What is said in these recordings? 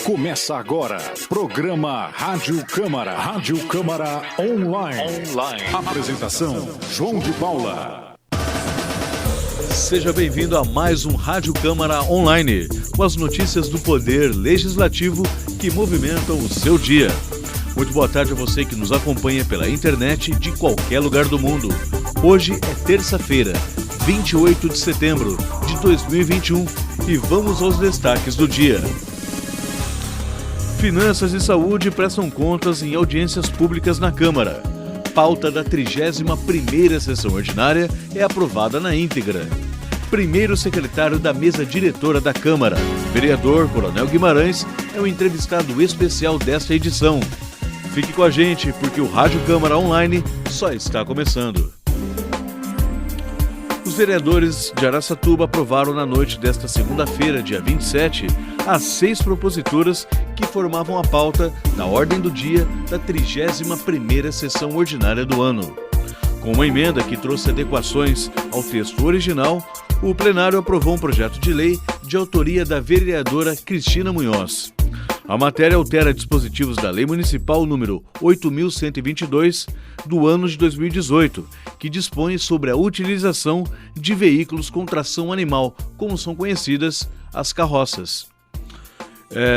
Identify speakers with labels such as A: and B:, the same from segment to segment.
A: Começa agora, programa Rádio Câmara. Rádio Câmara Online. Apresentação, João de Paula.
B: Seja bem-vindo a mais um Rádio Câmara Online, com as notícias do Poder Legislativo que movimentam o seu dia. Muito boa tarde a você que nos acompanha pela internet de qualquer lugar do mundo. Hoje é terça-feira, 28 de setembro de 2021 e vamos aos destaques do dia. Finanças e saúde prestam contas em audiências públicas na Câmara. Pauta da 31ª sessão ordinária é aprovada na íntegra. Primeiro secretário da mesa diretora da Câmara, vereador Coronel Guimarães, é o entrevistado especial desta edição. Fique com a gente, porque o Rádio Câmara Online só está começando. Os vereadores de Araçatuba aprovaram na noite desta segunda-feira, dia 27, as 6 proposituras que formavam a pauta da ordem do dia da 31ª sessão ordinária do ano. Com uma emenda que trouxe adequações ao texto original, o plenário aprovou um projeto de lei de autoria da vereadora Cristina Munhoz. A matéria altera dispositivos da Lei Municipal número 8.122 do ano de 2018, que dispõe sobre a utilização de veículos com tração animal, como são conhecidas as carroças.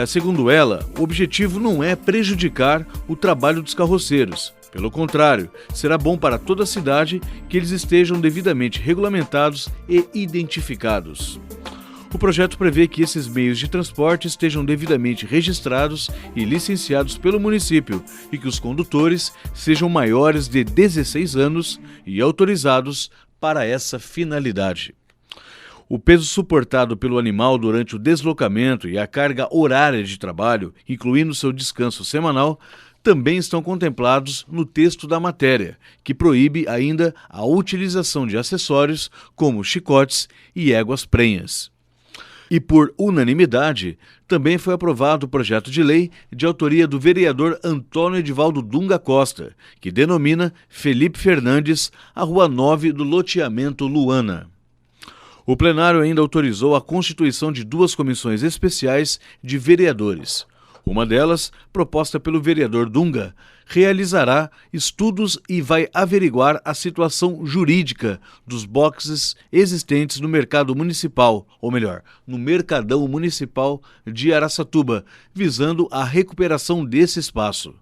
B: Segundo ela, o objetivo não é prejudicar o trabalho dos carroceiros. Pelo contrário, será bom para toda a cidade que eles estejam devidamente regulamentados e identificados. O projeto prevê que esses meios de transporte estejam devidamente registrados e licenciados pelo município e que os condutores sejam maiores de 16 anos e autorizados para essa finalidade. O peso suportado pelo animal durante o deslocamento e a carga horária de trabalho, incluindo seu descanso semanal, também estão contemplados no texto da matéria, que proíbe ainda a utilização de acessórios como chicotes e éguas prenhas. E por unanimidade, também foi aprovado o projeto de lei de autoria do vereador Antônio Edivaldo Dunga Costa, que denomina Felipe Fernandes a Rua 9 do loteamento Luana. O plenário ainda autorizou a constituição de 2 comissões especiais de vereadores. Uma delas, proposta pelo vereador Dunga, realizará estudos e vai averiguar a situação jurídica dos boxes existentes no mercado municipal, ou melhor, no Mercadão Municipal de Araçatuba, visando a recuperação desse espaço.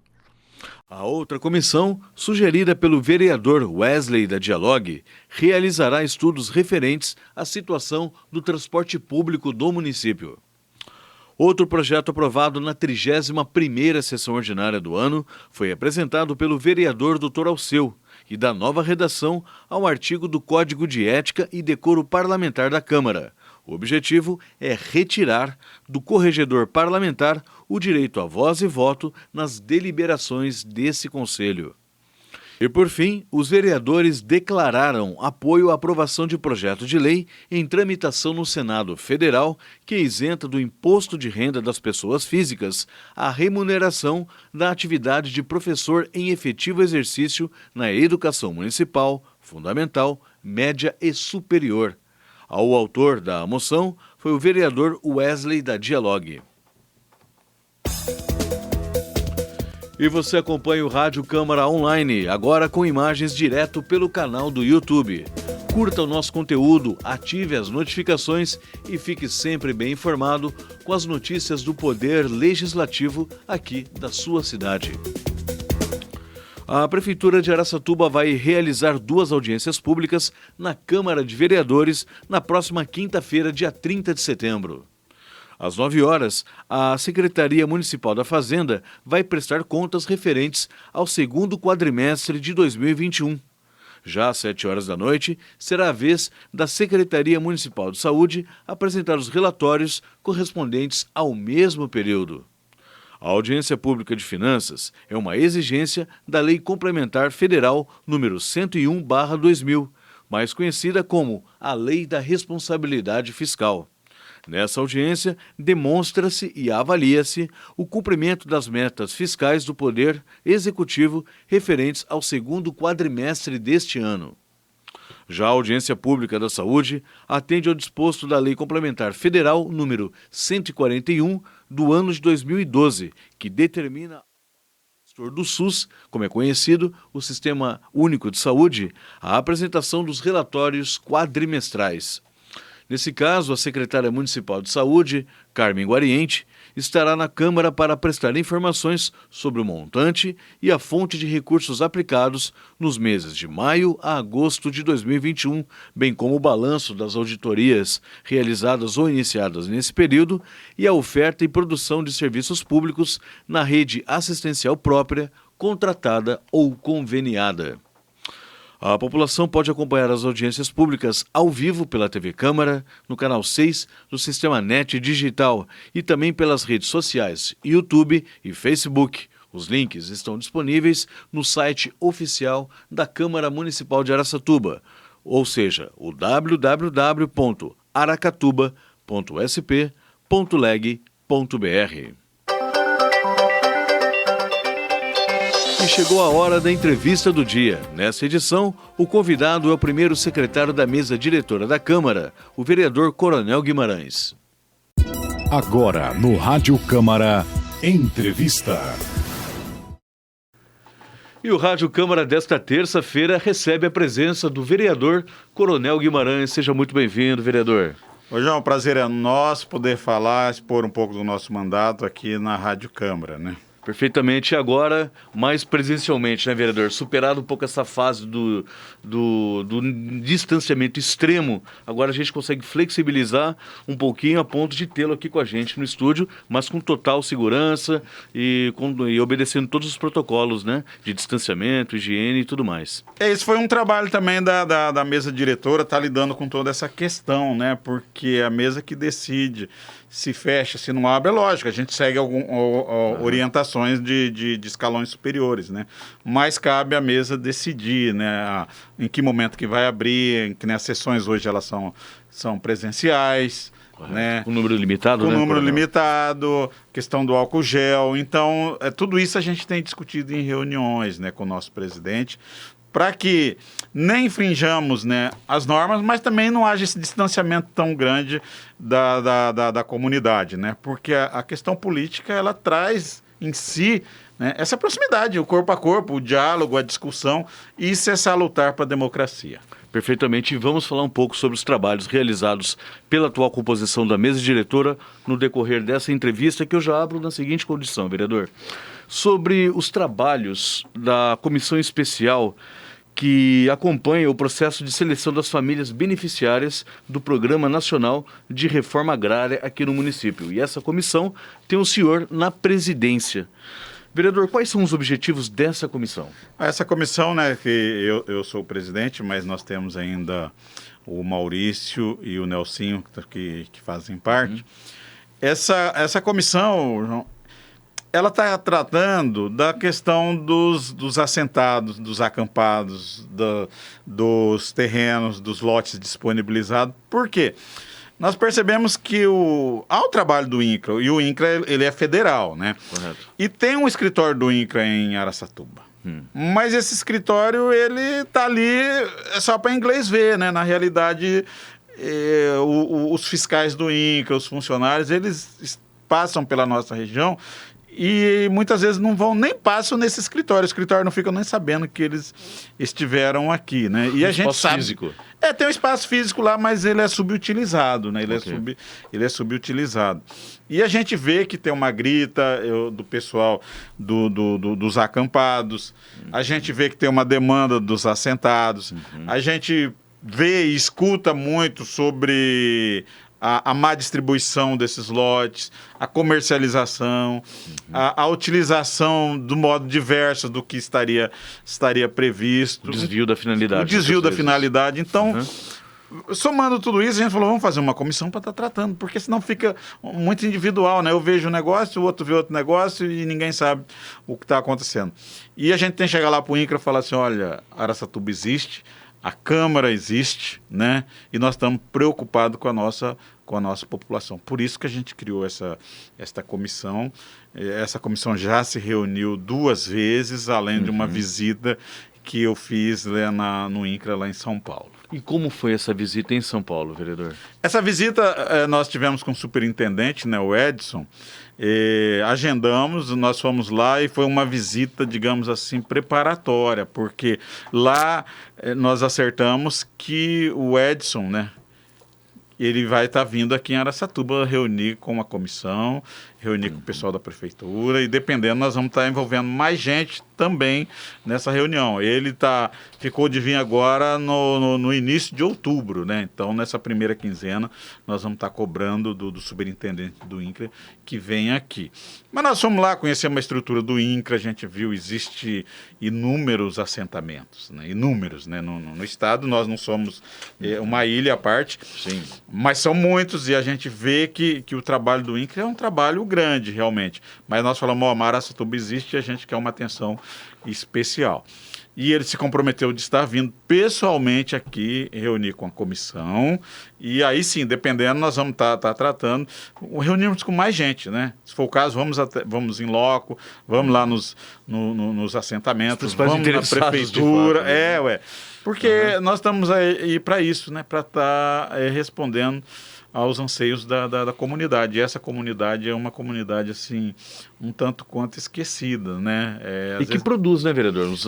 B: A outra comissão, sugerida pelo vereador Wesley da Dialogue, realizará estudos referentes à situação do transporte público do município. Outro projeto aprovado na 31ª sessão ordinária do ano foi apresentado pelo vereador Dr. Alceu e dá nova redação ao artigo do Código de Ética e Decoro Parlamentar da Câmara. O objetivo é retirar do corregedor parlamentar o direito a voz e voto nas deliberações desse Conselho. E, por fim, os vereadores declararam apoio à aprovação de projeto de lei em tramitação no Senado Federal que isenta do imposto de renda das pessoas físicas a remuneração da atividade de professor em efetivo exercício na educação municipal, fundamental, média e superior. O autor da moção foi o vereador Wesley da Dialogue. E você acompanha o Rádio Câmara Online, agora com imagens direto pelo canal do YouTube. Curta o nosso conteúdo, ative as notificações e fique sempre bem informado com as notícias do Poder Legislativo aqui da sua cidade. A Prefeitura de Araçatuba vai realizar 2 audiências públicas na Câmara de Vereadores na próxima quinta-feira, dia 30 de setembro. Às 9 horas, a Secretaria Municipal da Fazenda vai prestar contas referentes ao 2º quadrimestre de 2021. Já às 7 horas da noite, será a vez da Secretaria Municipal de Saúde apresentar os relatórios correspondentes ao mesmo período. A audiência pública de finanças é uma exigência da Lei Complementar Federal número 101/2000, mais conhecida como a Lei da Responsabilidade Fiscal. Nessa audiência, demonstra-se e avalia-se o cumprimento das metas fiscais do Poder Executivo referentes ao 2º quadrimestre deste ano. Já a audiência pública da saúde atende ao disposto da Lei Complementar Federal número 141 do ano de 2012, que determina do SUS, como é conhecido, o Sistema Único de Saúde, a apresentação dos relatórios quadrimestrais. Nesse caso, a secretária municipal de saúde, Carmen Guariente, estará na Câmara para prestar informações sobre o montante e a fonte de recursos aplicados nos meses de maio a agosto de 2021, bem como o balanço das auditorias realizadas ou iniciadas nesse período e a oferta e produção de serviços públicos na rede assistencial própria, contratada ou conveniada. A população pode acompanhar as audiências públicas ao vivo pela TV Câmara, no canal 6 do Sistema NET Digital e também pelas redes sociais YouTube e Facebook. Os links estão disponíveis no site oficial da Câmara Municipal de Araçatuba, ou seja, o www.aracatuba.sp.leg.br. E chegou a hora da entrevista do dia. Nessa edição, o convidado é o primeiro secretário da mesa diretora da Câmara, o vereador Coronel Guimarães.
A: Agora, no Rádio Câmara, entrevista.
B: E o Rádio Câmara desta terça-feira recebe a presença do vereador Coronel Guimarães. Seja muito bem-vindo, vereador.
C: Ô, João, o prazer é nosso poder falar, expor um pouco do nosso mandato aqui na Rádio Câmara, né?
B: Perfeitamente. E agora, mais presencialmente, né, vereador? Superado um pouco essa fase do distanciamento extremo, agora a gente consegue flexibilizar um pouquinho a ponto de tê-lo aqui com a gente no estúdio, mas com total segurança e obedecendo todos os protocolos, né, de distanciamento, higiene e tudo mais.
C: Esse foi um trabalho também da mesa diretora, tá lidando com toda essa questão, né? Porque a mesa que decide se fecha, se não abre, é lógico, a gente segue orientações de escalões superiores, né? Mas cabe à mesa decidir, né? Em que momento que vai abrir, que as sessões hoje elas são presenciais, né?
B: Com número limitado,
C: com
B: né?
C: número limitado, questão do álcool gel. Então, tudo isso a gente tem discutido em reuniões, né, com o nosso presidente, para que nem infrinjamos, né, as normas, mas também não haja esse distanciamento tão grande da comunidade, né? Porque a questão política, ela traz em si, né, essa proximidade, o corpo a corpo, o diálogo, a discussão, e isso é salutar para a democracia.
B: Perfeitamente. E vamos falar um pouco sobre os trabalhos realizados pela atual composição da mesa diretora no decorrer dessa entrevista, que eu já abro na seguinte condição, vereador. Sobre os trabalhos da comissão especial que acompanha o processo de seleção das famílias beneficiárias do Programa Nacional de Reforma Agrária aqui no município. E essa comissão tem o senhor na presidência. Vereador, quais são os objetivos dessa comissão? Essa comissão,
C: né, que eu sou o presidente, mas nós temos ainda o Maurício e o Nelsinho que fazem parte. Essa comissão, João, ela está tratando da questão dos assentados, dos acampados, dos terrenos, dos lotes disponibilizados. Por quê? Nós percebemos que há o trabalho do INCRA, e o INCRA ele é federal, né?
B: Correto.
C: E tem um escritório do INCRA em Araçatuba. Mas esse escritório, ele está ali só para inglês ver, né? Na realidade, os fiscais do INCRA, os funcionários, eles passam pela nossa região e muitas vezes nem passam nesse escritório. O escritório não fica nem sabendo que eles estiveram aqui, né? E a gente sabe...
B: físico.
C: Tem um espaço físico lá, mas ele é subutilizado, né? Ele é subutilizado. E a gente vê que tem uma grita do pessoal dos acampados, a gente vê que tem uma demanda dos assentados, a gente vê e escuta muito sobre a má distribuição desses lotes, a comercialização, a utilização do modo diverso do que estaria previsto.
B: O desvio da finalidade.
C: O desvio da finalidade. Então, somando tudo isso, a gente falou, vamos fazer uma comissão para estar tratando, porque senão fica muito individual, né? Eu vejo um negócio, o outro vê outro negócio e ninguém sabe o que está acontecendo. E a gente tem que chegar lá para o INCRA e falar assim, olha, Araçatuba existe, a Câmara existe, né? E nós estamos preocupados com a nossa população. Por isso que a gente criou esta comissão. Essa comissão já se reuniu 2 vezes, além de uma visita que eu fiz no INCRA, lá em São Paulo.
B: E como foi essa visita em São Paulo, vereador?
C: Essa visita nós tivemos com o superintendente, né, o Edson, agendamos, nós fomos lá e foi uma visita, digamos assim, preparatória, porque lá nós acertamos que o Edson, né, ele vai estar vindo aqui em Araçatuba reunir com a comissão, reunir com o pessoal da prefeitura e, dependendo, nós vamos estar envolvendo mais gente também nessa reunião. Ele ficou de vir agora no início de outubro, né? Então, nessa primeira quinzena, nós vamos estar cobrando do superintendente do INCRA que vem aqui. Mas nós fomos lá conhecer uma estrutura do INCRA, a gente viu, existe inúmeros assentamentos, né? Inúmeros, né? No estado, nós não somos uma ilha à parte,
B: sim,
C: mas são muitos e a gente vê que o trabalho do INCRA é um trabalho grande, realmente. Mas nós falamos, Araçatuba existe e a gente quer uma atenção especial. E ele se comprometeu de estar vindo pessoalmente aqui reunir com a comissão. E aí sim, dependendo, nós vamos estar tratando, reunirmos com mais gente, né? Se for o caso, vamos em loco, vamos lá nos assentamentos, vamos na prefeitura.
B: Fato, né?
C: Porque nós estamos aí para isso, né? Para estar respondendo aos anseios da comunidade. E essa comunidade é uma comunidade, assim, um tanto quanto esquecida, né?
B: E que produz, né, vereador? Nos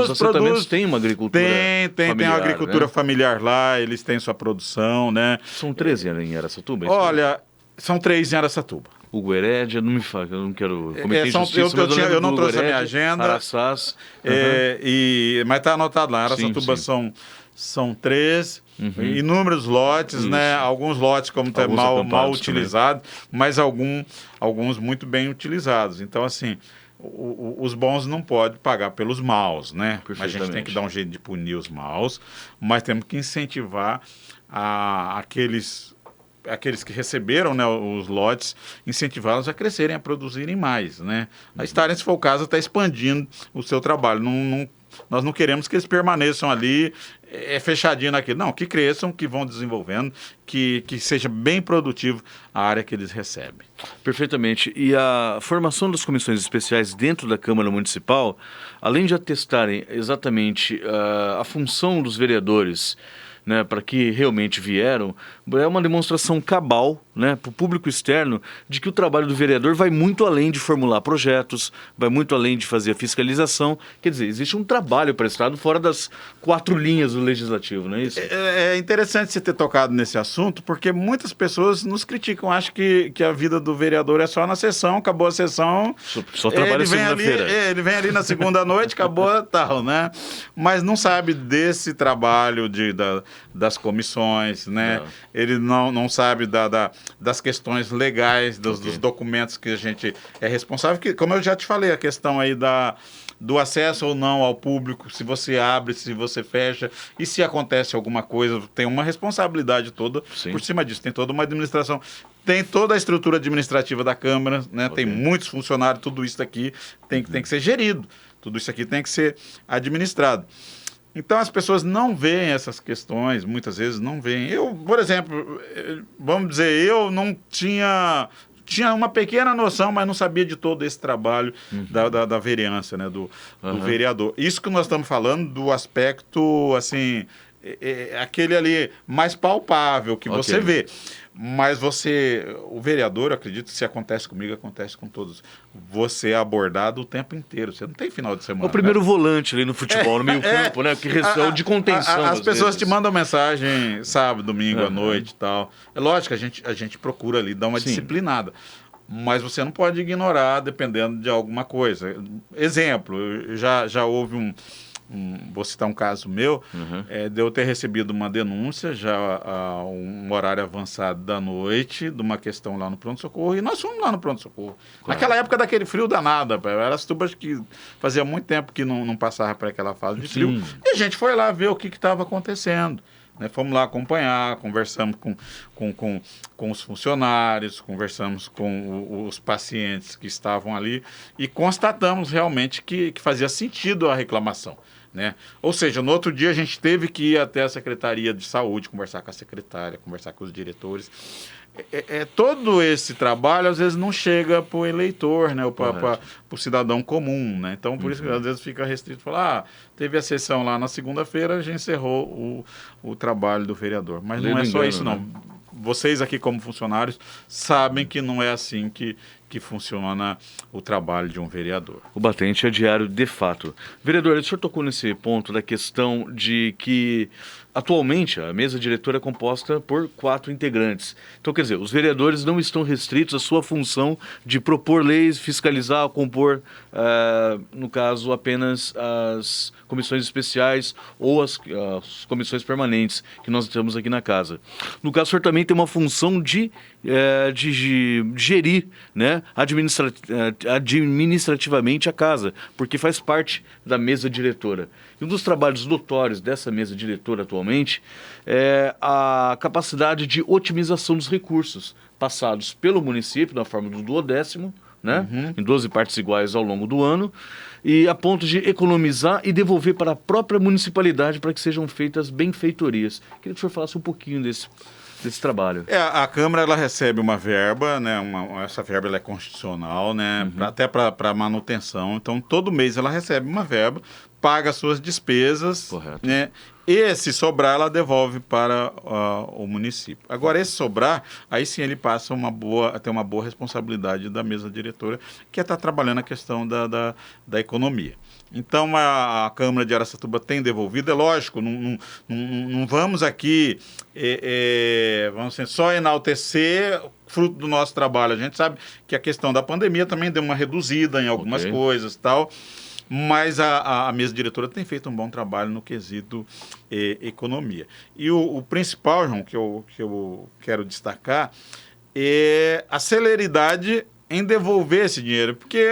B: assentamentos tem uma agricultura
C: familiar, tem uma agricultura, né, familiar lá, eles têm sua produção, né?
B: São 13 em Araçatuba?
C: Olha, são 3 em Araçatuba.
B: Hugo Herédia, não me fala, eu não quero cometer
C: injustiça, eu não trouxe a minha agenda.
B: Araçás.
C: Mas está anotado lá, Araçatuba são 3, inúmeros lotes, né? Alguns lotes como está mal utilizados, mas alguns muito bem utilizados. Então, assim, os bons não podem pagar pelos maus, né? A gente tem que dar um jeito de punir os maus, mas temos que incentivar aqueles que receberam, né, os lotes, incentivá-los a crescerem, a produzirem mais, né? A estarem, se for o caso, até expandindo o seu trabalho. Nós não queremos que eles permaneçam ali fechadinho naquilo. Não, que cresçam, que vão desenvolvendo, que seja bem produtivo a área que eles recebem.
B: Perfeitamente. E a formação das comissões especiais dentro da Câmara Municipal, além de atestarem exatamente a função dos vereadores, né, para que realmente vieram, é uma demonstração cabal, né, para o público externo de que o trabalho do vereador vai muito além de formular projetos, vai muito além de fazer a fiscalização. Quer dizer, existe um trabalho prestado fora das 4 linhas do legislativo, não é isso?
C: É interessante você ter tocado nesse assunto, porque muitas pessoas nos criticam, acham que a vida do vereador é só na sessão, acabou a sessão...
B: Só trabalha segunda-feira.
C: Ele vem ali na segunda noite, acabou tal, né? Mas não sabe desse trabalho das comissões, né? Não. Ele não sabe das questões legais, dos documentos que a gente é responsável, que, como eu já te falei, a questão aí do acesso ou não ao público, se você abre, se você fecha, e se acontece alguma coisa, tem uma responsabilidade toda por cima disso, tem toda uma administração, tem toda a estrutura administrativa da Câmara, né? Tem muitos funcionários, tudo isso aqui tem que ser gerido, tudo isso aqui tem que ser administrado. Então, as pessoas não veem essas questões, muitas vezes não veem. Eu, por exemplo, vamos dizer, eu não tinha uma pequena noção, mas não sabia de todo esse trabalho da vereança, né, do vereador. Isso que nós estamos falando do aspecto, assim, aquele ali mais palpável que você vê. Mas o vereador, eu acredito que se acontece comigo, acontece com todos. Você é abordado o tempo inteiro. Você não tem final de semana.
B: O primeiro volante ali no futebol, no meio campo, né? Que é o de contenção.
C: As pessoas te mandam mensagem sábado, domingo, à noite e tal. É lógico, a gente procura ali dar uma disciplinada. Mas você não pode ignorar, dependendo de alguma coisa. Exemplo, já houve vou citar um caso meu, de eu ter recebido uma denúncia já a um horário avançado da noite, de uma questão lá no pronto-socorro, e nós fomos lá no pronto-socorro. Naquela época daquele frio danado, Araçatuba que fazia muito tempo que não passava para aquela fase de frio, e a gente foi lá ver o que estava acontecendo. Né? Fomos lá acompanhar, conversamos com os funcionários, conversamos com os pacientes que estavam ali e constatamos realmente que fazia sentido a reclamação. né? Ou seja, no outro dia a gente teve que ir até a Secretaria de Saúde, conversar com a secretária, conversar com os diretores. Todo esse trabalho, às vezes, não chega para o eleitor, né? Ou para o cidadão comum, né? Então, por isso que às vezes fica restrito. Falar, teve a sessão lá na segunda-feira, a gente encerrou o trabalho do vereador. Mas não é só isso, não. Vocês aqui, como funcionários, sabem que não é assim que funciona o trabalho de um vereador.
B: O batente é diário de fato. Vereador, o senhor tocou nesse ponto da questão de que atualmente a mesa diretora é composta por 4 integrantes. Então, quer dizer, os vereadores não estão restritos à sua função de propor leis, fiscalizar, compor, no caso, apenas as comissões especiais ou as comissões permanentes que nós temos aqui na casa. No caso, o senhor também tem uma função de gerir, né, administrativamente a casa, porque faz parte da mesa diretora. E um dos trabalhos notórios dessa mesa diretora atualmente é a capacidade de otimização dos recursos passados pelo município na forma do 12º, né, em 12 partes iguais ao longo do ano, e a ponto de economizar e devolver para a própria municipalidade para que sejam feitas benfeitorias. Queria que o senhor falasse um pouquinho desse trabalho.
C: A Câmara ela recebe uma verba, né? Essa verba ela é constitucional, né? Até para manutenção. Então, todo mês ela recebe uma verba, paga suas despesas,
B: correto,
C: né? E se sobrar, ela devolve para o município. Agora, esse sobrar, aí sim ele passa a ter uma boa responsabilidade da mesa diretora, que é estar trabalhando a questão da economia. Então, a Câmara de Araçatuba tem devolvido, é lógico, não vamos aqui vamos dizer, só enaltecer fruto do nosso trabalho. A gente sabe que a questão da pandemia também deu uma reduzida em algumas coisas e tal, mas a mesa diretora tem feito um bom trabalho no quesito economia. E o principal, João, que eu quero destacar é a celeridade em devolver esse dinheiro, porque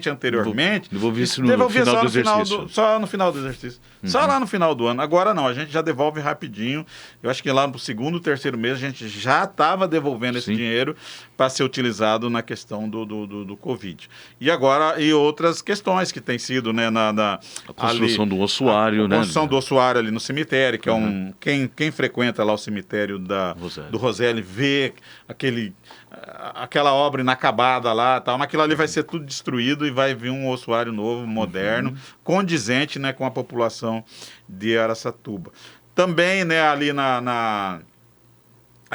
C: anteriormente,
B: devolvia no final do exercício.
C: Só no final do exercício. Só lá no final do ano. Agora não, a gente já devolve rapidinho. Eu acho que lá no segundo, terceiro mês, a gente já estava devolvendo esse dinheiro para ser utilizado na questão do Covid. E agora, e outras questões que tem sido, né, a
B: construção do ossuário, né?
C: A construção do ossuário ali no cemitério, que é quem frequenta lá o cemitério do Roseli vê aquela obra inacabada lá, tal, naquilo ali vai ser tudo destruído e vai vir um ossuário novo, moderno, condizente, né, com a população de Araçatuba. Também, né, ali a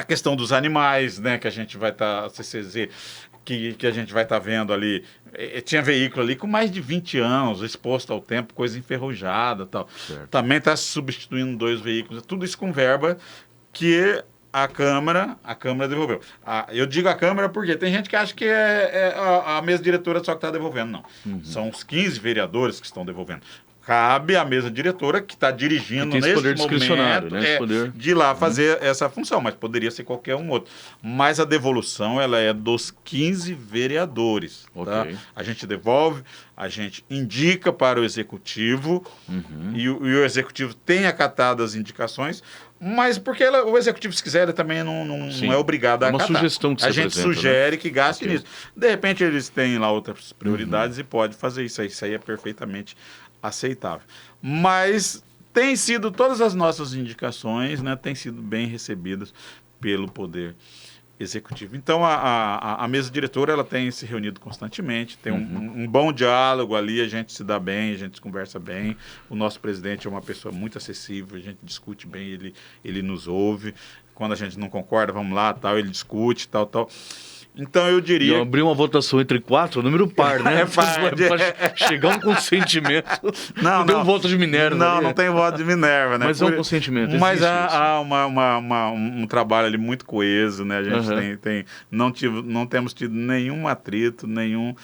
C: questão dos animais, né, que a gente vai estar, CCZ, que a gente vai estar vendo ali, tinha veículo ali com mais de 20 anos, exposto ao tempo, coisa enferrujada, tal.
B: Certo.
C: Também está substituindo 2 veículos, tudo isso com verba que a Câmara devolveu. Eu digo a Câmara porque tem gente que acha que a mesa diretora só que está devolvendo. Não. São os 15 vereadores que estão devolvendo. Cabe à mesa diretora que está dirigindo nesse momento,
B: né?
C: De ir lá fazer essa função, mas poderia ser qualquer um outro. Mas a devolução ela é dos 15 vereadores. Tá? A gente devolve, a gente indica para o Executivo e o Executivo tem acatado as indicações, mas porque o Executivo, se quiser, ele também não é obrigado a acatar.
B: É uma sugestão que você
C: gente sugere, né, que gaste nisso. De repente, eles têm lá outras prioridades e pode fazer isso aí. Isso aí é perfeitamente aceitável. Mas tem sido, todas as nossas indicações, né, têm sido bem recebidas pelo Poder Executivo. Então, a mesa diretora ela tem se reunido constantemente, tem um bom diálogo ali, a gente se dá bem, a gente conversa bem. O nosso presidente é uma pessoa muito acessível, a gente discute bem, ele nos ouve. Quando a gente não concorda, vamos lá, tal, ele discute, tal. Então, eu diria...
B: E abrir uma votação entre 4, número par, né? Para chegar a um consentimento. Não tem um voto de Minerva.
C: Não tem voto de Minerva, né?
B: Mas é um consentimento.
C: Mas há um trabalho ali muito coeso, né? A gente não temos tido nenhum atrito, nenhum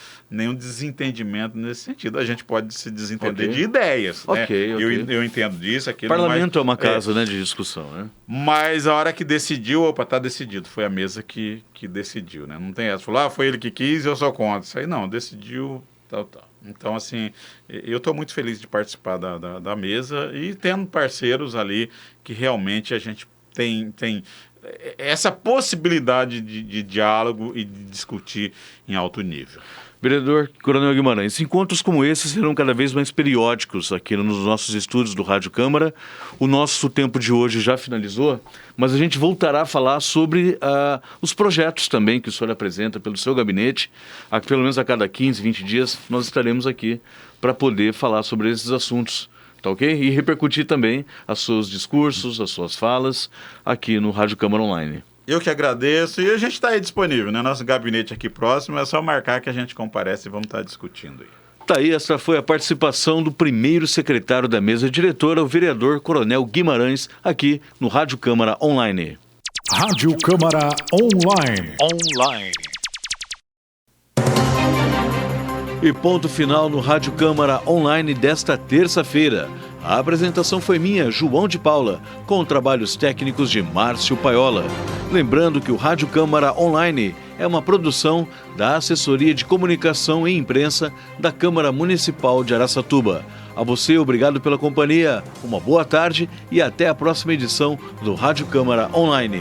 C: desentendimento nesse sentido. A gente pode se desentender de ideias, né? Eu entendo disso.
B: O parlamento é uma casa, né, de discussão, né?
C: Mas a hora que decidiu, tá decidido. Foi a mesa que decidiu, né? Não tem essa. Falou, foi ele que quis e eu sou contra. Isso aí não, decidiu, tal. Então, assim, eu estou muito feliz de participar da mesa e tendo parceiros ali que realmente a gente tem essa possibilidade de diálogo e de discutir em alto nível.
B: Vereador Coronel Guimarães, encontros como esses serão cada vez mais periódicos aqui nos nossos estúdios do Rádio Câmara. O nosso tempo de hoje já finalizou, mas a gente voltará a falar sobre os projetos também que o senhor apresenta pelo seu gabinete. Pelo menos a cada 15, 20 dias nós estaremos aqui para poder falar sobre esses assuntos, tá ok? E repercutir também os seus discursos, as suas falas aqui no Rádio Câmara Online.
C: Eu que agradeço, e a gente está aí disponível, né? Nosso gabinete aqui próximo, é só marcar que a gente comparece e vamos estar discutindo aí.
B: Tá aí, essa foi a participação do primeiro secretário da mesa diretora, o vereador Coronel Guimarães, aqui no Rádio Câmara Online.
A: Rádio Câmara Online.
B: E ponto final no Rádio Câmara Online desta terça-feira. A apresentação foi minha, João de Paula, com trabalhos técnicos de Márcio Paiola. Lembrando que o Rádio Câmara Online é uma produção da Assessoria de Comunicação e Imprensa da Câmara Municipal de Araçatuba. A você, obrigado pela companhia, uma boa tarde e até a próxima edição do Rádio Câmara Online.